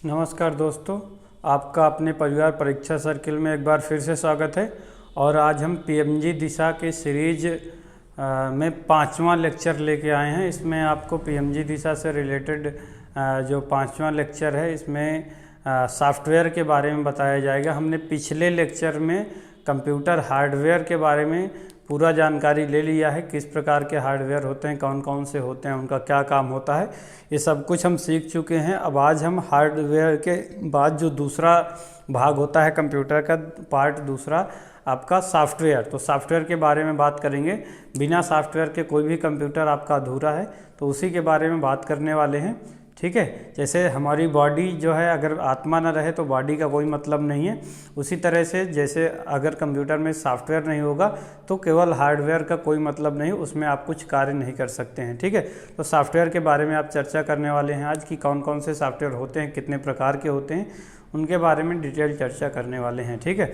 नमस्कार दोस्तों, आपका अपने परिवार परीक्षा सर्किल में एक बार फिर से स्वागत है। और आज हम पीएमजी दिशा के सीरीज में 5वां लेक्चर लेके आए हैं। इसमें आपको पीएमजी दिशा से रिलेटेड जो 5वां लेक्चर है, इसमें सॉफ्टवेयर के बारे में बताया जाएगा। हमने पिछले लेक्चर में कंप्यूटर हार्डवेयर के बारे में पूरा जानकारी ले लिया है, किस प्रकार के हार्डवेयर होते हैं, कौन कौन से होते हैं, उनका क्या काम होता है, ये सब कुछ हम सीख चुके हैं। अब आज हम हार्डवेयर के बाद जो दूसरा भाग होता है कंप्यूटर का, पार्ट दूसरा आपका सॉफ्टवेयर, तो सॉफ्टवेयर के बारे में बात करेंगे। बिना सॉफ्टवेयर के कोई भी कंप्यूटर आपका अधूरा है, तो उसी के बारे में बात करने वाले हैं। ठीक है, जैसे हमारी बॉडी जो है, अगर आत्मा न रहे तो बॉडी का कोई मतलब नहीं है। उसी तरह से जैसे अगर कंप्यूटर में सॉफ्टवेयर नहीं होगा तो केवल हार्डवेयर का कोई मतलब नहीं, उसमें आप कुछ कार्य नहीं कर सकते हैं। ठीक है, तो सॉफ्टवेयर के बारे में आप चर्चा करने वाले हैं आज, कि कौन कौन से सॉफ्टवेयर होते हैं, कितने प्रकार के होते हैं, उनके बारे में डिटेल चर्चा करने वाले हैं। ठीक है,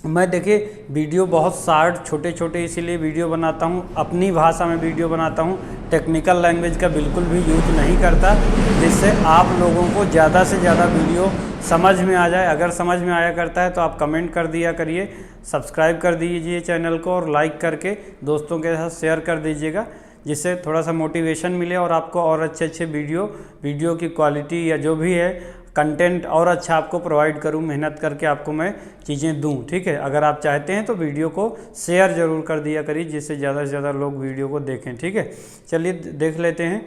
मैं देखिए वीडियो बहुत शार्ट छोटे छोटे इसीलिए वीडियो बनाता हूँ, अपनी भाषा में वीडियो बनाता हूँ, टेक्निकल लैंग्वेज का बिल्कुल भी यूज नहीं करता, जिससे आप लोगों को ज़्यादा से ज़्यादा वीडियो समझ में आ जाए। अगर समझ में आया करता है तो आप कमेंट कर दिया करिए, सब्सक्राइब कर दीजिए चैनल को और लाइक करके दोस्तों के साथ शेयर कर दीजिएगा, जिससे थोड़ा सा मोटिवेशन मिले और आपको और अच्छे अच्छे वीडियो की क्वालिटी या जो भी है कंटेंट और अच्छा आपको प्रोवाइड करूं, मेहनत करके आपको मैं चीज़ें दूं। ठीक है, अगर आप चाहते हैं तो वीडियो को शेयर ज़रूर कर दिया करिए, जिससे ज़्यादा से ज़्यादा लोग वीडियो को देखें। ठीक है, चलिए देख लेते हैं।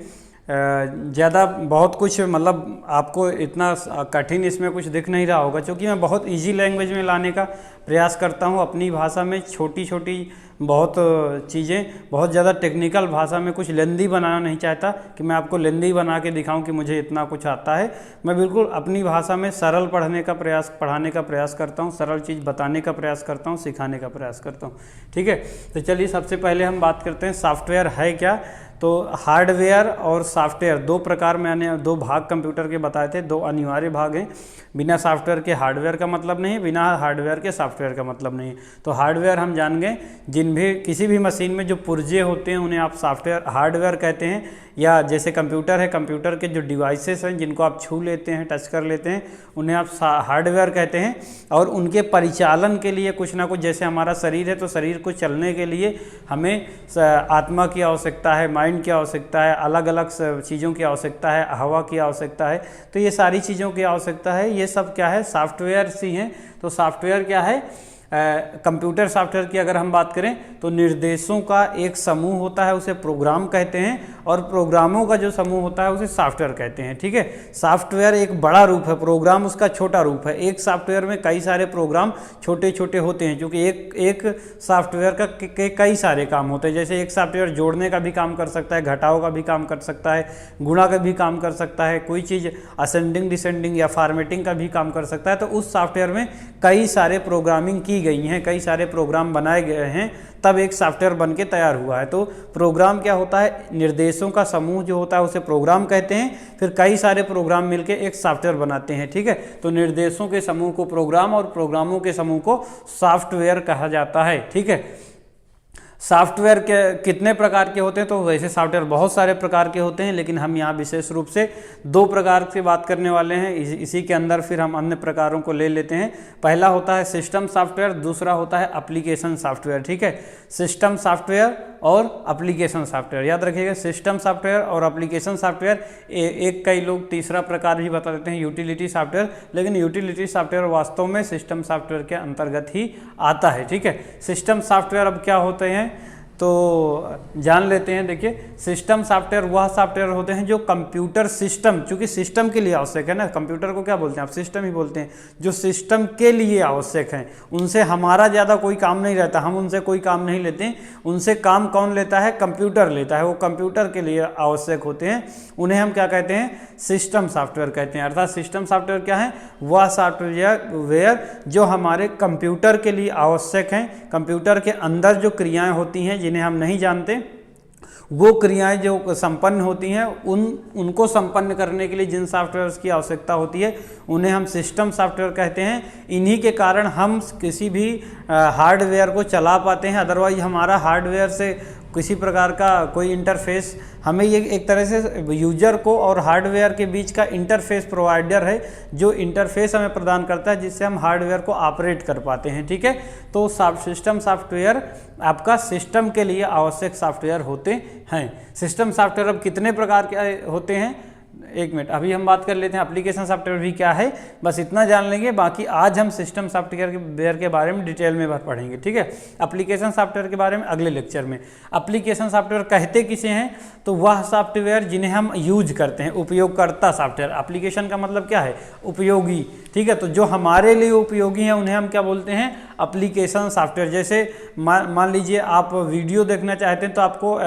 ज़्यादा बहुत कुछ मतलब आपको इतना कठिन इसमें कुछ दिख नहीं रहा होगा, क्योंकि मैं बहुत इजी लैंग्वेज में लाने का प्रयास करता हूँ अपनी भाषा में। छोटी छोटी बहुत चीज़ें, बहुत ज़्यादा टेक्निकल भाषा में कुछ लेंदी बनाना नहीं चाहता कि मैं आपको लेंदी बना के दिखाऊं कि मुझे इतना कुछ आता है। मैं बिल्कुल अपनी भाषा में सरल पढ़ाने का प्रयास करता हूं, सरल चीज़ बताने का प्रयास करता हूं, सिखाने का प्रयास करता हूं। ठीक है, तो चलिए सबसे पहले हम बात करते हैं सॉफ्टवेयर है क्या। तो हार्डवेयर और सॉफ्टवेयर दो प्रकार, मैंने दो भाग कंप्यूटर के बताए थे, दो अनिवार्य भाग हैं। बिना सॉफ्टवेयर के हार्डवेयर का मतलब नहीं है, बिना हार्डवेयर के सॉफ्टवेयर का मतलब नहीं है। तो हार्डवेयर हम जान गए, किसी भी मशीन में जो पुर्जे होते हैं उन्हें आप सॉफ्टवेयर हार्डवेयर कहते हैं। या जैसे कंप्यूटर है, कंप्यूटर के जो डिवाइसेस हैं जिनको आप छू लेते हैं, टच कर लेते हैं, उन्हें आप हार्डवेयर कहते हैं। और उनके परिचालन के लिए कुछ ना कुछ, जैसे हमारा शरीर है तो शरीर को चलने के लिए हमें आत्मा की आवश्यकता है, माइंड की आवश्यकता है, अलग अलग चीज़ों की आवश्यकता है, हवा की आवश्यकता है। तो ये सारी चीज़ों की आवश्यकता है, ये सब क्या है, सॉफ्टवेयर सी हैं। तो सॉफ्टवेयर क्या है, कंप्यूटर सॉफ्टवेयर की अगर हम बात करें तो निर्देशों का एक समूह होता है, उसे प्रोग्राम कहते हैं, और प्रोग्रामों का जो समूह होता है उसे सॉफ्टवेयर कहते हैं। ठीक है, सॉफ्टवेयर एक बड़ा रूप है, प्रोग्राम उसका छोटा रूप है। एक सॉफ्टवेयर में कई सारे प्रोग्राम छोटे छोटे होते हैं, क्योंकि एक सॉफ्टवेयर का कई सारे काम होते हैं। जैसे एक सॉफ्टवेयर जोड़ने का भी काम कर सकता है, घटाव का भी काम कर सकता है, गुणा का भी काम कर सकता है, कोई चीज़ असेंडिंग डिसेंडिंग या फॉर्मेटिंग का भी काम कर सकता है। तो उस सॉफ्टवेयर में कई सारे प्रोग्रामिंग की गई हैं, कई सारे प्रोग्राम बनाए गए हैं, तब एक सॉफ्टवेयर बन के तैयार हुआ है। तो प्रोग्राम क्या होता है, निर्देशों का समूह जो होता है उसे प्रोग्राम कहते हैं। फिर कई सारे प्रोग्राम मिलके एक सॉफ्टवेयर बनाते हैं। ठीक है, तो निर्देशों के समूह को प्रोग्राम और प्रोग्रामों के समूह को सॉफ्टवेयर कहा जाता है। ठीक है, सॉफ्टवेयर के कितने प्रकार के होते हैं, तो वैसे सॉफ्टवेयर बहुत सारे प्रकार के होते हैं, लेकिन हम यहाँ विशेष रूप से दो प्रकार की बात करने वाले हैं। इसी के अंदर फिर हम अन्य प्रकारों को ले लेते हैं। पहला होता है सिस्टम सॉफ्टवेयर, दूसरा होता है एप्लीकेशन सॉफ्टवेयर। ठीक है, सिस्टम सॉफ्टवेयर और एप्लीकेशन सॉफ्टवेयर, याद रखिएगा, सिस्टम सॉफ्टवेयर और एप्लीकेशन सॉफ्टवेयर। एक कई लोग तीसरा प्रकार भी बता देते हैं, यूटिलिटी सॉफ्टवेयर, लेकिन यूटिलिटी सॉफ्टवेयर वास्तव में सिस्टम सॉफ्टवेयर के अंतर्गत ही आता है। ठीक है, सिस्टम सॉफ्टवेयर अब क्या होते हैं तो जान लेते हैं। देखिए, सिस्टम सॉफ्टवेयर वह सॉफ्टवेयर होते हैं जो कंप्यूटर सिस्टम, चूंकि सिस्टम के लिए आवश्यक है ना, कंप्यूटर को क्या बोलते हैं आप, सिस्टम ही बोलते हैं, जो सिस्टम के लिए आवश्यक हैं, उनसे हमारा ज़्यादा कोई काम नहीं रहता, हम उनसे कोई काम नहीं लेते हैं। उनसे काम कौन लेता है, कंप्यूटर लेता है, वो कंप्यूटर के लिए आवश्यक होते हैं, उन्हें हम क्या कहते हैं, सिस्टम सॉफ्टवेयर कहते हैं। अर्थात सिस्टम सॉफ्टवेयर क्या है, वह सॉफ्टवेयर जो हमारे कंप्यूटर के लिए आवश्यक हैं, कंप्यूटर के अंदर जो क्रियाएं होती हैं जिन्हें हम नहीं जानते, वो क्रियाएं जो संपन्न होती हैं, उनको संपन्न करने के लिए जिन सॉफ्टवेयर्स की आवश्यकता होती है उन्हें हम सिस्टम सॉफ्टवेयर कहते हैं। इन्हीं के कारण हम किसी भी हार्डवेयर को चला पाते हैं, अदरवाइज हमारा हार्डवेयर से किसी प्रकार का कोई इंटरफेस, हमें ये एक तरह से यूजर को और हार्डवेयर के बीच का इंटरफेस प्रोवाइडर है, जो इंटरफेस हमें प्रदान करता है जिससे हम हार्डवेयर को ऑपरेट कर पाते हैं। ठीक है, तो सिस्टम सॉफ्टवेयर आपका सिस्टम के लिए आवश्यक सॉफ्टवेयर होते हैं। सिस्टम सॉफ्टवेयर अब कितने प्रकार के होते हैं, एक मिनट, अभी हम बात कर लेते हैं एप्लीकेशन सॉफ्टवेयर भी क्या है, बस इतना जान लेंगे। बाकी आज हम सिस्टम सॉफ्टवेयर के बारे में डिटेल में पढ़ेंगे। ठीक है, एप्लीकेशन सॉफ्टवेयर के बारे में अगले लेक्चर में। एप्लीकेशन सॉफ्टवेयर कहते किसे हैं, तो वह सॉफ्टवेयर जिन्हें हम यूज करते हैं, उपयोगकर्ता सॉफ्टवेयर। एप्लीकेशन का मतलब क्या है, उपयोगी। ठीक है, तो जो हमारे लिए उपयोगी हैं उन्हें हम क्या बोलते हैं, एप्लीकेशन सॉफ्टवेयर। जैसे मान लीजिए आप वीडियो देखना चाहते हैं तो आपको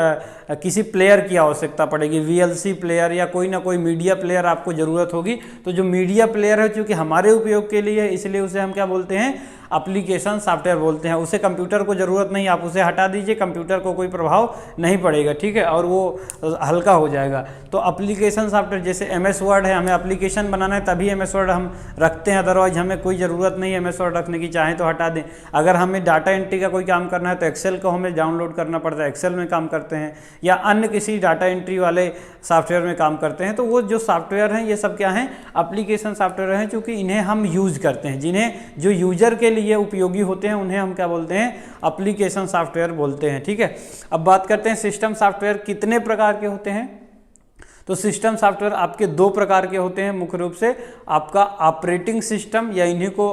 किसी प्लेयर की आवश्यकता पड़ेगी, VLC प्लेयर या कोई ना कोई मीडिया प्लेयर आपको ज़रूरत होगी। तो जो मीडिया प्लेयर है चूँकि हमारे उपयोग के लिए है, इसलिए उसे हम क्या बोलते हैं, एप्लीकेशन सॉफ्टवेयर बोलते हैं। उसे कंप्यूटर को ज़रूरत नहीं, आप उसे हटा दीजिए, कंप्यूटर को कोई प्रभाव नहीं पड़ेगा। ठीक है, और वो हल्का हो जाएगा। तो एप्लीकेशन सॉफ्टवेयर जैसे MS वर्ड है, हमें एप्लीकेशन बनाना है तभी MS वर्ड हम रखते हैं, अदरवाइज हमें कोई ज़रूरत नहीं है MS वर्ड रखने की, चाहें तो हटा दें। अगर हमें डाटा एंट्री का कोई काम करना है तो एक्सेल को हमें डाउनलोड करना पड़ता है, एक्सेल में काम करते हैं, या अन्य किसी डाटा एंट्री वाले सॉफ्टवेयर में काम करते हैं। तो वो जो सॉफ्टवेयर हैं ये सब क्या हैं, एप्लीकेशन सॉफ्टवेयर हैं, क्योंकि इन्हें हम यूज करते हैं, जिन्हें जो यूजर के लिए उपयोगी होते हैं उन्हें हम क्या बोलते हैं, एप्लीकेशन सॉफ्टवेयर बोलते हैं। ठीक है, अब बात करते हैं सिस्टम सॉफ्टवेयर कितने प्रकार के होते हैं। तो सिस्टम सॉफ्टवेयर आपके दो प्रकार के होते हैं मुख्य रूप से, आपका ऑपरेटिंग सिस्टम या इन्हीं को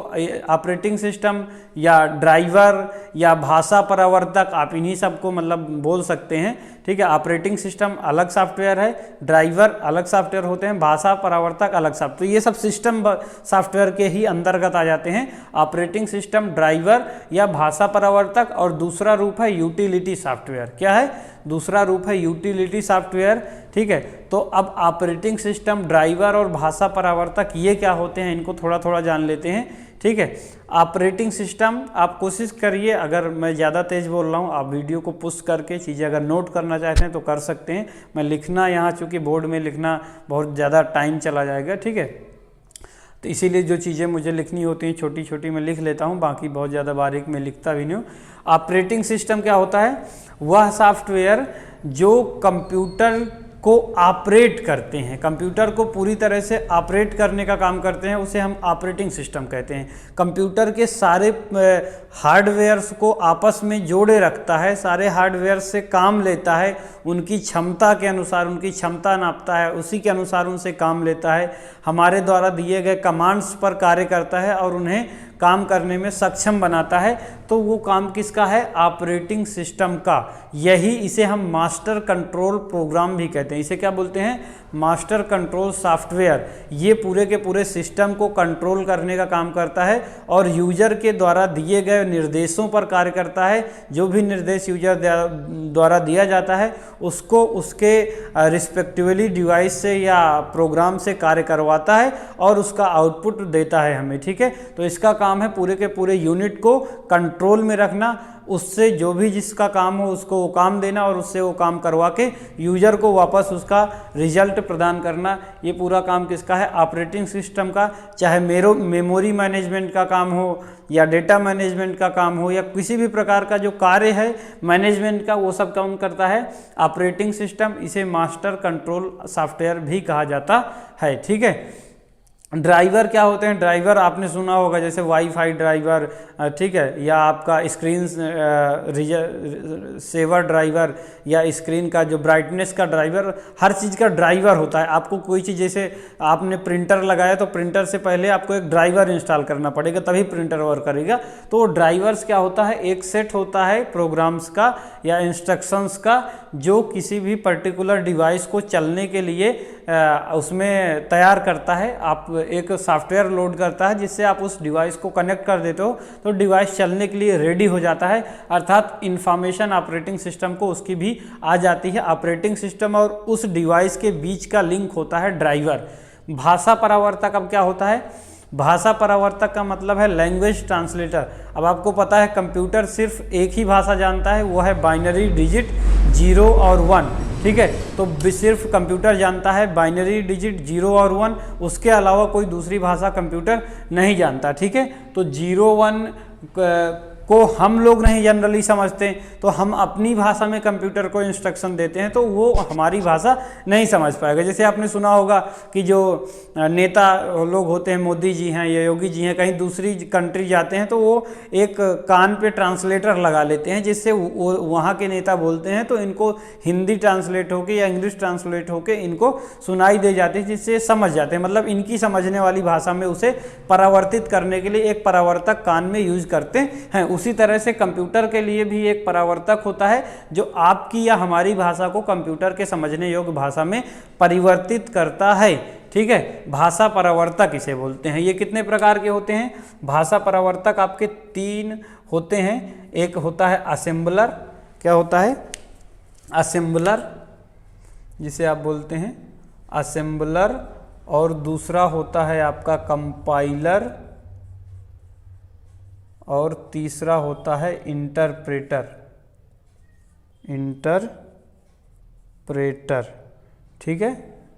ऑपरेटिंग सिस्टम या ड्राइवर या भाषा परावर्तक, आप इन्हीं सबको मतलब बोल सकते हैं। ठीक है, ऑपरेटिंग सिस्टम अलग सॉफ्टवेयर है, ड्राइवर अलग सॉफ्टवेयर होते हैं, भाषा परावर्तक अलग सॉफ्टवेयर। तो ये सब सिस्टम सॉफ्टवेयर के ही अंतर्गत आ जाते हैं, ऑपरेटिंग सिस्टम, ड्राइवर या भाषा परावर्तक। और दूसरा रूप है यूटिलिटी सॉफ्टवेयर। क्या है, दूसरा रूप है यूटिलिटी सॉफ्टवेयर। ठीक है, तो अब ऑपरेटिंग सिस्टम, ड्राइवर और भाषा परावर्तक ये क्या होते हैं, इनको थोड़ा थोड़ा जान लेते हैं। ठीक है, ऑपरेटिंग सिस्टम आप कोशिश करिए, अगर मैं ज़्यादा तेज़ बोल रहा हूँ आप वीडियो को पुश करके चीज़ें अगर नोट करना चाहते हैं तो कर सकते हैं। मैं लिखना यहाँ चूँकि बोर्ड में लिखना बहुत ज़्यादा टाइम चला जाएगा। ठीक है, तो इसीलिए जो चीज़ें मुझे लिखनी होती हैं छोटी छोटी मैं लिख लेता हूँ, बाकी बहुत ज़्यादा बारीक में लिखता भी नहीं हूँ। ऑपरेटिंग सिस्टम क्या होता है, वह सॉफ्टवेयर जो कंप्यूटर को ऑपरेट करते हैं, कंप्यूटर को पूरी तरह से ऑपरेट करने का काम करते हैं, उसे हम ऑपरेटिंग सिस्टम कहते हैं। कंप्यूटर के सारे हार्डवेयर्स को आपस में जोड़े रखता है, सारे हार्डवेयर से काम लेता है, उनकी क्षमता के अनुसार उनकी क्षमता नापता है, उसी के अनुसार उनसे काम लेता है, हमारे द्वारा दिए गए कमांड्स पर कार्य करता है और उन्हें काम करने में सक्षम बनाता है। तो वो काम किसका है, ऑपरेटिंग सिस्टम का। यही इसे हम मास्टर कंट्रोल प्रोग्राम भी कहते हैं। इसे क्या बोलते हैं, मास्टर कंट्रोल सॉफ्टवेयर। ये पूरे के पूरे सिस्टम को कंट्रोल करने का काम करता है और यूजर के द्वारा दिए गए निर्देशों पर कार्य करता है। जो भी निर्देश यूजर द्वारा दिया जाता है उसको उसके रिस्पेक्टिवली डिवाइस से या प्रोग्राम से कार्य करवाता है और उसका आउटपुट देता है हमें। ठीक है, तो इसका काम है पूरे के पूरे यूनिट को कंट्रोल में रखना, उससे जो भी जिसका काम हो उसको वो काम देना और उससे वो काम करवा के यूजर को वापस उसका रिजल्ट प्रदान करना। ये पूरा काम किसका है, ऑपरेटिंग सिस्टम का। चाहे मेमोरी मैनेजमेंट का काम हो या डेटा मैनेजमेंट का काम हो या किसी भी प्रकार का जो कार्य है मैनेजमेंट का, वो सब काम करता है ऑपरेटिंग सिस्टम। इसे मास्टर कंट्रोल सॉफ्टवेयर भी कहा जाता है। ठीक है, ड्राइवर क्या होते हैं, ड्राइवर आपने सुना होगा जैसे वाईफाई ड्राइवर, ठीक है, या आपका स्क्रीन सेवर ड्राइवर या स्क्रीन का जो ब्राइटनेस का ड्राइवर, हर चीज़ का ड्राइवर होता है। आपको कोई चीज़ जैसे आपने प्रिंटर लगाया तो प्रिंटर से पहले आपको एक ड्राइवर इंस्टॉल करना पड़ेगा तभी प्रिंटर वर्क करेगा। तो ड्राइवर्स क्या होता है, एक सेट होता है प्रोग्राम्स का या इंस्ट्रक्शंस का जो किसी भी पर्टिकुलर डिवाइस को चलने के लिए उसमें तैयार करता है। आप एक सॉफ्टवेयर लोड करता है जिससे आप उस डिवाइस को कनेक्ट कर देते हो तो डिवाइस चलने के लिए रेडी हो जाता है, अर्थात इंफॉर्मेशन ऑपरेटिंग सिस्टम को उसकी भी आ जाती है। ऑपरेटिंग सिस्टम और उस डिवाइस के बीच का लिंक होता है ड्राइवर। भाषा परावर्तक अब क्या होता है, भाषा परावर्तक का मतलब है लैंग्वेज ट्रांसलेटर। अब आपको पता है कंप्यूटर सिर्फ एक ही भाषा जानता है, वो है बाइनरी डिजिट 0 और 1। ठीक है, तो सिर्फ कंप्यूटर जानता है बाइनरी डिजिट 0 और 1, उसके अलावा कोई दूसरी भाषा कंप्यूटर नहीं जानता। ठीक है, तो 0 1 को हम लोग नहीं जनरली समझते, तो हम अपनी भाषा में कंप्यूटर को इंस्ट्रक्शन देते हैं तो वो हमारी भाषा नहीं समझ पाएगा। जैसे आपने सुना होगा कि जो नेता लोग होते हैं, मोदी जी हैं या योगी जी हैं, कहीं दूसरी कंट्री जाते हैं तो वो एक कान पे ट्रांसलेटर लगा लेते हैं, जिससे वहाँ के नेता बोलते हैं तो इनको हिंदी ट्रांसलेट होके या इंग्लिश ट्रांसलेट होके इनको सुनाई दे जाती है, जिससे समझ जाते हैं। मतलब इनकी समझने वाली भाषा में उसे परावर्तित करने के लिए एक परावर्तक कान में यूज करते हैं। उसी तरह से कंप्यूटर के लिए भी एक परावर्तक होता है जो आपकी या हमारी भाषा को कंप्यूटर के समझने योग्य भाषा में परिवर्तित करता है। ठीक है, भाषा परावर्तक इसे बोलते हैं। ये कितने प्रकार के होते हैं भाषा परावर्तक? आपके 3 होते हैं। एक होता है असेंबलर। क्या होता है? असेंबलर, जिसे आप बोलते हैं असेंबलर। और दूसरा होता है आपका कंपाइलर। और तीसरा होता है इंटरप्रेटर। इंटरप्रेटर, ठीक है।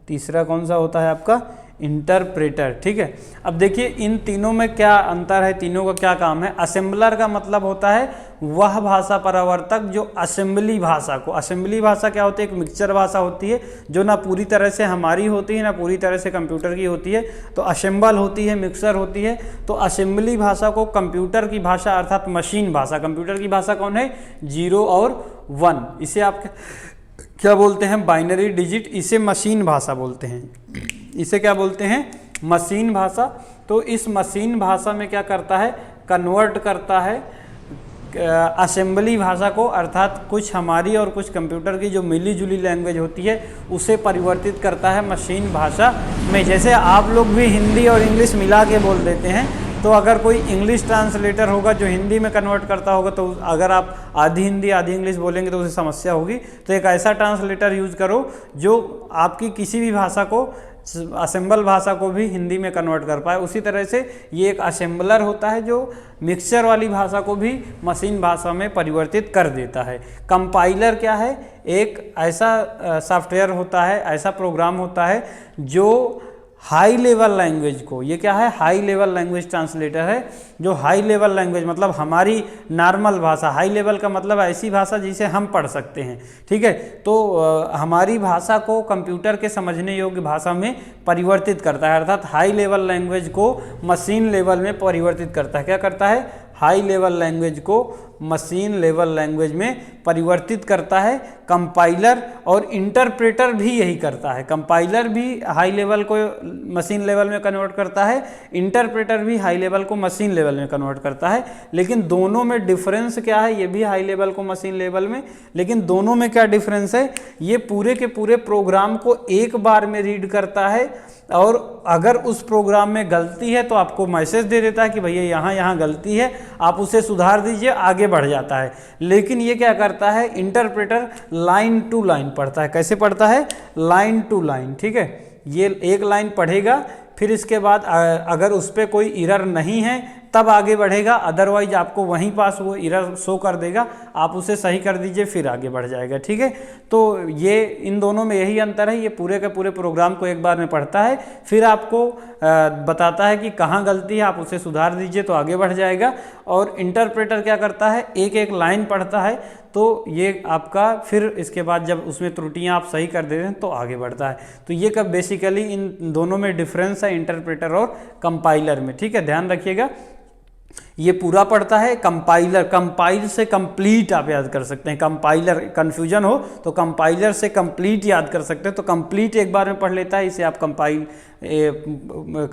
तीसरा कौन सा होता है आपका? इंटरप्रेटर। ठीक है, अब देखिए इन तीनों में क्या अंतर है, तीनों का क्या काम है। असेंबलर का मतलब होता है वह भाषा परावर्तक जो असेंबली भाषा को, असेंबली भाषा क्या होती है? एक मिक्सचर भाषा होती है जो ना पूरी तरह से हमारी होती है ना पूरी तरह से कंप्यूटर की होती है, तो असेंबल होती है, मिक्सर होती है। तो असेंबली भाषा को कंप्यूटर की भाषा अर्थात मशीन भाषा, कंप्यूटर की भाषा कौन है? 0 और 1। इसे आप क्या बोलते हैं? Binary digit. इसे मशीन भाषा बोलते हैं। इसे क्या बोलते हैं? मशीन भाषा। तो इस मशीन भाषा में क्या करता है? कन्वर्ट करता है असेंबली भाषा को, अर्थात कुछ हमारी और कुछ कंप्यूटर की जो मिली जुली लैंग्वेज होती है उसे परिवर्तित करता है मशीन भाषा में। जैसे आप लोग भी हिंदी और इंग्लिश मिला के बोल देते हैं, तो अगर कोई इंग्लिश ट्रांसलेटर होगा जो हिंदी में कन्वर्ट करता होगा, तो अगर आप आधी हिंदी आधी इंग्लिश बोलेंगे तो उसे समस्या होगी। तो एक ऐसा ट्रांसलेटर यूज़ करो जो आपकी किसी भी भाषा को, असेंबल भाषा को भी हिंदी में कन्वर्ट कर पाए। उसी तरह से ये एक असेंबलर होता है जो मिक्सचर वाली भाषा को भी मशीन भाषा में परिवर्तित कर देता है। कंपाइलर क्या है? एक ऐसा सॉफ्टवेयर होता है, ऐसा प्रोग्राम होता है जो हाई लेवल लैंग्वेज को, ये क्या है? हाई लेवल लैंग्वेज ट्रांसलेटर है जो हाई लेवल लैंग्वेज मतलब हमारी नॉर्मल भाषा, हाई लेवल का मतलब ऐसी भाषा जिसे हम पढ़ सकते हैं। ठीक है, तो हमारी भाषा को कंप्यूटर के समझने योग्य भाषा में परिवर्तित करता है, अर्थात हाई लेवल लैंग्वेज को मशीन लेवल में परिवर्तित करता है। क्या करता है? हाई लेवल लैंग्वेज को मशीन लेवल लैंग्वेज में परिवर्तित करता है। कंपाइलर और इंटरप्रेटर भी यही करता है। कंपाइलर भी हाई लेवल को मशीन लेवल में कन्वर्ट करता है, इंटरप्रेटर भी हाई लेवल को मशीन लेवल में कन्वर्ट करता है। लेकिन दोनों में डिफरेंस क्या है? ये भी हाई लेवल को मशीन लेवल में, लेकिन दोनों में क्या डिफरेंस है? ये पूरे के पूरे प्रोग्राम को एक बार में रीड करता है और अगर उस प्रोग्राम में गलती है तो आपको मैसेज दे देता है कि भैया यहाँ गलती है, आप उसे सुधार दीजिए, आगे बढ़ जाता है। लेकिन ये क्या करता है? इंटरप्रेटर लाइन टू लाइन पढ़ता है। कैसे पढ़ता है? Line to line. ठीक है, ये एक लाइन पढ़ेगा, फिर इसके बाद अगर उस पर कोई एरर नहीं है तब आगे बढ़ेगा, अदरवाइज आपको वहीं पास वो एरर शो कर देगा, आप उसे सही कर दीजिए फिर आगे बढ़ जाएगा। ठीक है, तो ये इन दोनों में यही अंतर है। ये पूरे के पूरे प्रोग्राम को एक बार में पढ़ता है, फिर आपको बताता है कि कहाँ गलती है, आप उसे सुधार दीजिए तो आगे बढ़ जाएगा। और इंटरप्रेटर क्या करता है? एक एक लाइन पढ़ता है, तो ये आपका फिर इसके बाद जब उसमें त्रुटियां आप सही कर देते हैं तो आगे बढ़ता है। तो ये कब बेसिकली इन दोनों में डिफरेंस है, इंटरप्रेटर और कंपाइलर में। ठीक है, ध्यान रखिएगा। ये पूरा पढ़ता है। कंपाइलर, कंपाइल से कंप्लीट आप याद कर सकते हैं। कंपाइलर कन्फ्यूजन हो तो कंपाइलर से कंप्लीट याद कर सकते हैं, तो कंप्लीट एक बार में पढ़ लेता है, इसे आप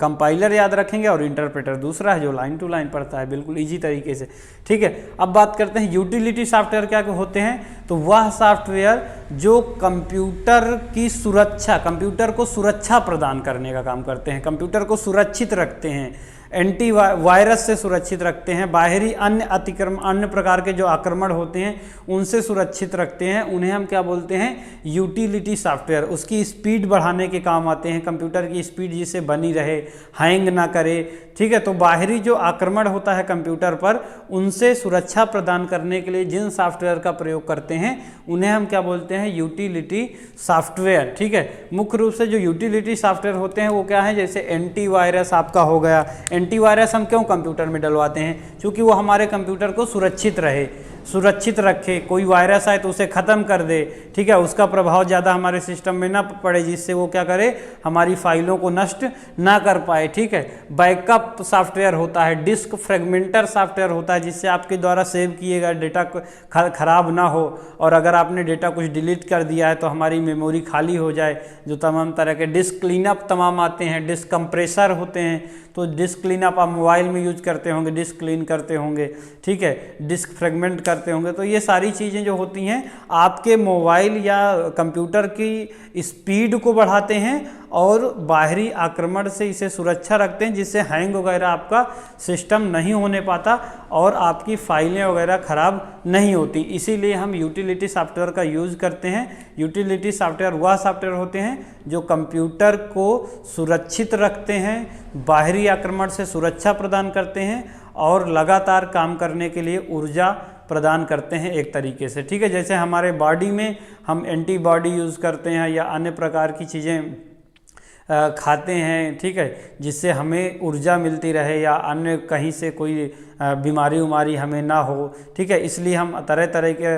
कंपाइलर याद रखेंगे। और इंटरप्रेटर दूसरा है जो लाइन टू लाइन पढ़ता है, बिल्कुल इजी तरीके से। ठीक है, अब बात करते हैं यूटिलिटी सॉफ्टवेयर क्या होते हैं। तो वह सॉफ्टवेयर जो कंप्यूटर की सुरक्षा, कंप्यूटर को सुरक्षा प्रदान करने का काम करते हैं, कंप्यूटर को सुरक्षित रखते हैं, एंटी वायरस से सुरक्षित रखते हैं, बाहरी अन्य प्रकार के जो आक्रमण होते हैं उनसे सुरक्षित रखते हैं, उन्हें हम क्या बोलते हैं? Utility software. उसकी स्पीड बढ़ाने के काम आते हैं, कंप्यूटर की स्पीड जिससे बनी रहे, हैंग ना करे। ठीक है, तो बाहरी जो आक्रमण होता है कंप्यूटर पर, उनसे सुरक्षा प्रदान करने के लिए जिन सॉफ्टवेयर का प्रयोग करते हैं उन्हें हम क्या बोलते हैं यूटिलिटी सॉफ्टवेयर। ठीक है, मुख्य रूप से जो यूटिलिटी सॉफ्टवेयर होते हैं वो क्या है, जैसे एंटीवायरस आपका हो गया। एंटीवायरस हम क्यों कंप्यूटर में डलवाते हैं, क्योंकि वो हमारे कंप्यूटर को सुरक्षित रहे, सुरक्षित रखे, कोई वायरस आए तो उसे ख़त्म कर दे। ठीक है, उसका प्रभाव ज़्यादा हमारे सिस्टम में ना पड़े, जिससे वो क्या करे, हमारी फाइलों को नष्ट ना कर पाए। ठीक है, बैकअप सॉफ्टवेयर होता है, डिस्क फ्रेगमेंटर सॉफ्टवेयर होता है, जिससे आपके द्वारा सेव किए गए डेटा खराब ना हो, और अगर आपने डेटा कुछ डिलीट कर दिया है तो हमारी मेमोरी खाली हो जाए। जो तमाम तरह के डिस्क क्लीनअप तमाम आते हैं, डिस्क कंप्रेसर होते हैं, तो डिस्क क्लीनअप आप मोबाइल में यूज करते होंगे, डिस्क क्लीन करते होंगे। ठीक है, डिस्क फ्रेगमेंट करते होंगे। तो ये सारी चीज़ें जो होती हैं आपके मोबाइल या कंप्यूटर की स्पीड को बढ़ाते हैं और बाहरी आक्रमण से इसे सुरक्षा रखते हैं, जिससे हैंग वगैरह आपका सिस्टम नहीं होने पाता और आपकी फाइलें वगैरह ख़राब नहीं होती। इसीलिए हम यूटिलिटी सॉफ्टवेयर का यूज़ करते हैं। यूटिलिटी सॉफ्टवेयर वह सॉफ्टवेयर होते हैं जो कंप्यूटर को सुरक्षित रखते हैं, बाहरी आक्रमण से सुरक्षा प्रदान करते हैं और लगातार काम करने के लिए ऊर्जा प्रदान करते हैं एक तरीके से। ठीक है, जैसे हमारे बॉडी में हम एंटीबॉडी यूज़ करते हैं या अन्य प्रकार की चीज़ें खाते हैं। ठीक है, जिससे हमें ऊर्जा मिलती रहे या अन्य कहीं से कोई बीमारी उमारी हमें ना हो। ठीक है, इसलिए हम तरह तरह के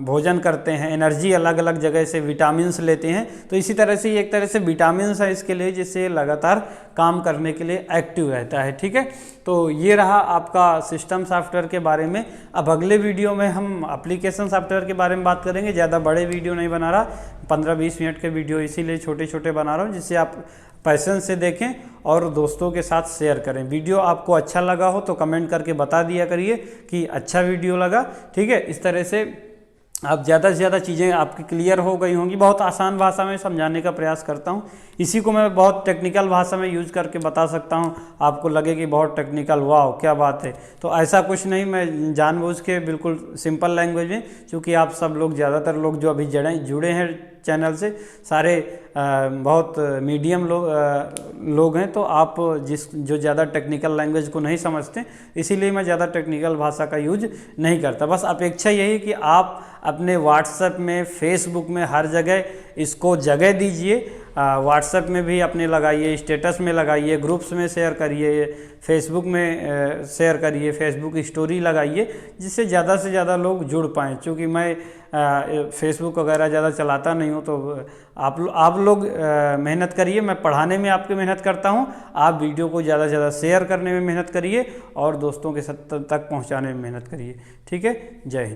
भोजन करते हैं, एनर्जी अलग अलग जगह से विटामिन्स लेते हैं। तो इसी तरह से ये एक तरह से विटामिन्स है इसके लिए, जिससे लगातार काम करने के लिए एक्टिव रहता है। ठीक है, तो ये रहा आपका सिस्टम सॉफ्टवेयर के बारे में। अब अगले वीडियो में हम एप्लीकेशन सॉफ्टवेयर के बारे में बात करेंगे। ज़्यादा बड़े वीडियो नहीं बना रहा, 15-20 मिनट के वीडियो इसीलिए छोटे छोटे बना रहा हूँ, जिससे आप पैसेंस से देखें और दोस्तों के साथ शेयर करें। वीडियो आपको अच्छा लगा हो तो कमेंट करके बता दिया करिए कि अच्छा वीडियो लगा। ठीक है, इस तरह से आप ज़्यादा से ज़्यादा चीज़ें आपकी क्लियर हो गई होंगी। बहुत आसान भाषा में समझाने का प्रयास करता हूँ, इसी को मैं बहुत टेक्निकल भाषा में यूज़ करके बता सकता हूँ, आपको लगे कि बहुत टेक्निकल, वाह क्या बात है। तो ऐसा कुछ नहीं, मैं जानबूझ के बिल्कुल सिंपल लैंग्वेज में, क्योंकि आप सब लोग ज़्यादातर लोग जो अभी जुड़े हैं चैनल से, सारे बहुत मीडियम लोग हैं, तो आप जो ज़्यादा टेक्निकल लैंग्वेज को नहीं समझते, इसीलिए मैं ज़्यादा टेक्निकल भाषा का यूज नहीं करता। बस अपेक्षा यही कि आप अपने व्हाट्सएप में, फेसबुक में, हर जगह इसको जगह दीजिए। व्हाट्सएप में भी अपने लगाइए, स्टेटस में लगाइए, ग्रुप्स में शेयर करिए, फेसबुक में शेयर करिए, फेसबुक स्टोरी लगाइए, जिससे ज़्यादा से ज़्यादा लोग जुड़ पाएँ। क्योंकि मैं फेसबुक वगैरह ज़्यादा चलाता नहीं हूँ, तो आप लोग मेहनत करिए, मैं पढ़ाने में आपकी मेहनत करता हूँ, आप वीडियो को ज़्यादा से ज़्यादा शेयर करने में मेहनत करिए और दोस्तों के तक पहुँचाने में मेहनत करिए। ठीक है, जय हिंद।